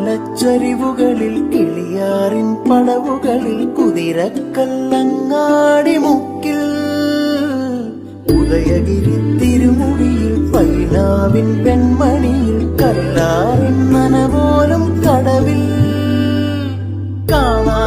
കുയിലുമലച്ചരിവുകളിൽ കിളിയാറിൻ പടവുകളിൽ കുതിരക്കല്ലങ്ങാടി മുക്കിൽ ഉദയഗിരി തിരുമുടിയിൽ പൈനാവിൻ പെൺമണിയിൽ കല്ലാറിൻ നനപോലും കടവിൽ കാണാ